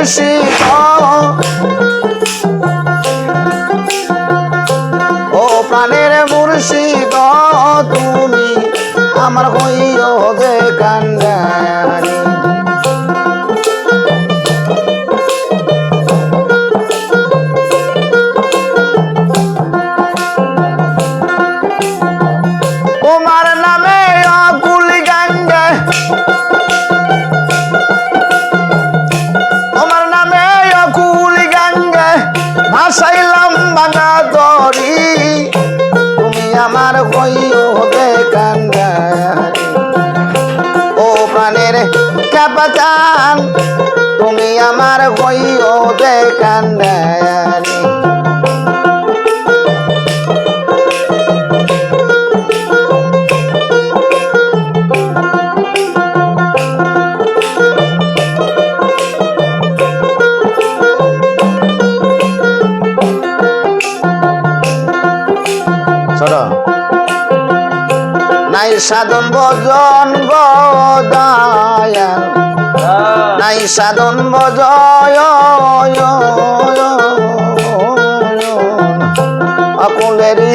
মুর্শিদ ও প্রাণের মুর্শিদ তুমি আমার হইও যে কান্ডারি তোমার নামে অকুল গাঙ্গে তোমার নামে অকুল গাঙ্গে ভাসাইলাম ভাঙা দড়ি তুমি আমার হইও যে কান্ডারি ও প্রাণের কাপাচান তুমি আমার হইও যে কান্ডারি নাই সাধন ভজন গদায় নাই সাধন ভজয় অকুলেরই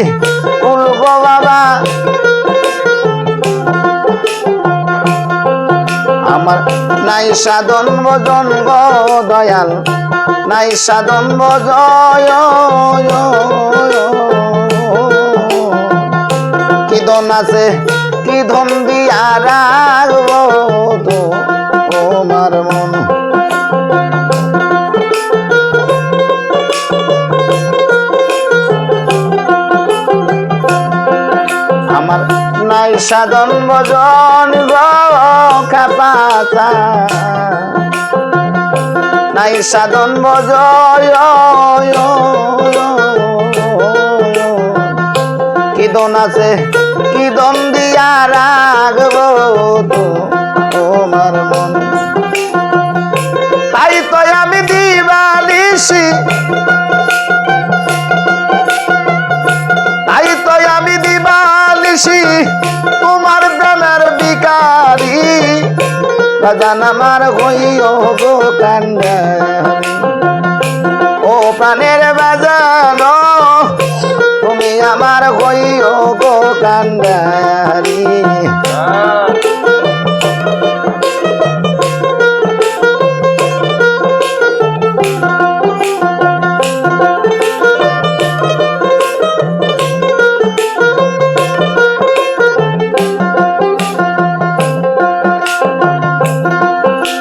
কুল গো বাবা আমার নাই সাধন ভজন গদয়াল নাই সাধন ভজয় কি ধন আছে কি ধন দিয়া রাখবো তো তোমার মন আমার নাই সাধন ভজন গো খাপাতা নাই সাধন ভজয় কি ধন আছে কি ধন দিয়া রাখবো তো তোমার মন তাই তো আমি দিবানিশি তাই তো আমি দিবানিশি তোমার প্রেমের বিকারি বাজান আমার হইও গো কান্ডারি ও প্রাণের বাজানো তুমি আমার হইও গো কান্ডারি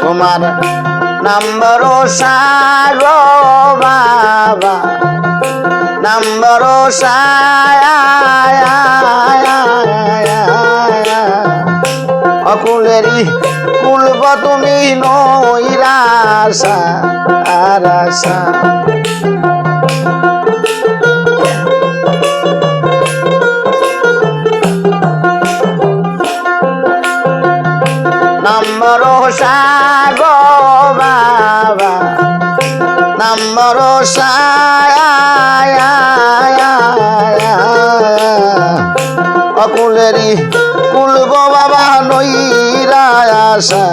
তোমার নম্বর সাগো বাবা নম্বর অকুলেরই কুলব তুমি নৈরাশা আর আশা নম্বর সাগো বাবা নম্বর অকুলেরই কুলব বাবা নৈরাশা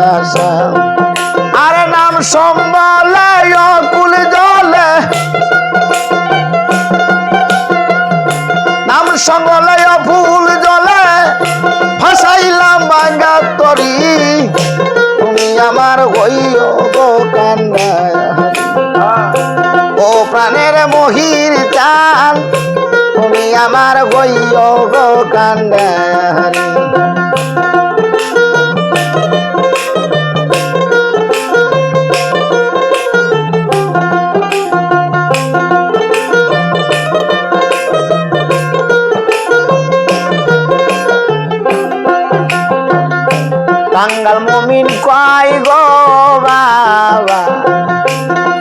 আশা আরে নাম সম্বলে অকুল জলে নাম সম্বলে ফুল জলে ভাসাইলাম ভাঙা তরি তুমি আমার হইও গো কান্ডারি ও প্রাণের মহির চান তুমি আমার হইও গো কান্ডারি কাঙ্গাল মমিন কয় গো বাবা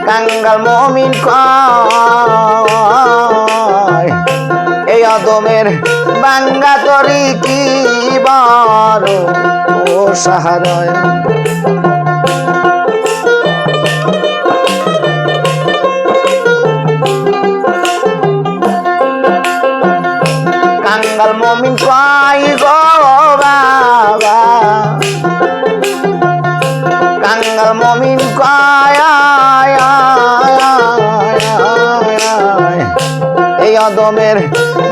কাঙ্গাল মমিন কয় এই অদমের বাঙ্গা তরি কি বড় ও সাহারয় কাঙ্গাল মমিন কয় গো বাবা কাঙ্গাল মমিন কয় এই অদমের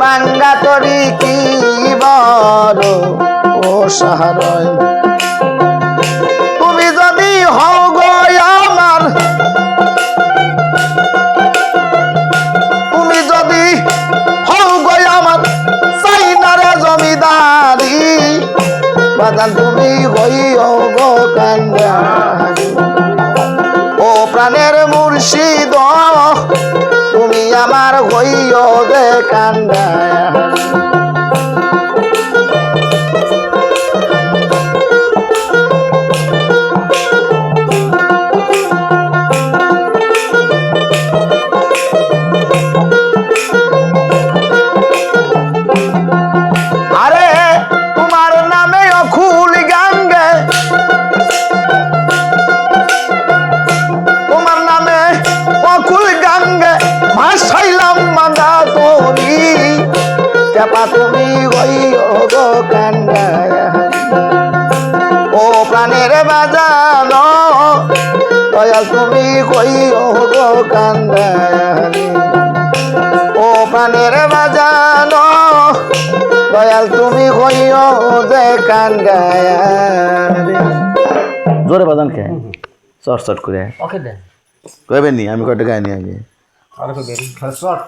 বাঙ্গা তরি কি বড় ও সাহারয় তুমি যদি হও গো আমার তুমি যদি হও গো আমার চাইনারে জমিদারি বাজান তুমি হইও গো কান্ডারি ও প্রাণের মুর্শিদ তুমি আমার হইও গে কান্ডারি আরে তোমার নামে অকুল গাঙ্গে তোমার নামে অকুল গাঙ্গে ভাসাইলাম মান্দা তোরি কেপা তুমি হইও গো কান্ডারি ও প্রাণের বাজানো দয়াল তুমি হইও গো কান্ডারি ও প্রাণের বাজানো দয়াল তুমি কইও যে কান গায়া জোরে বাজান কে শর্ট শর্ট করে ওকে দেন কইবেন নি আমি কয়টা গাইনি আগে আর কইবেন শর্ট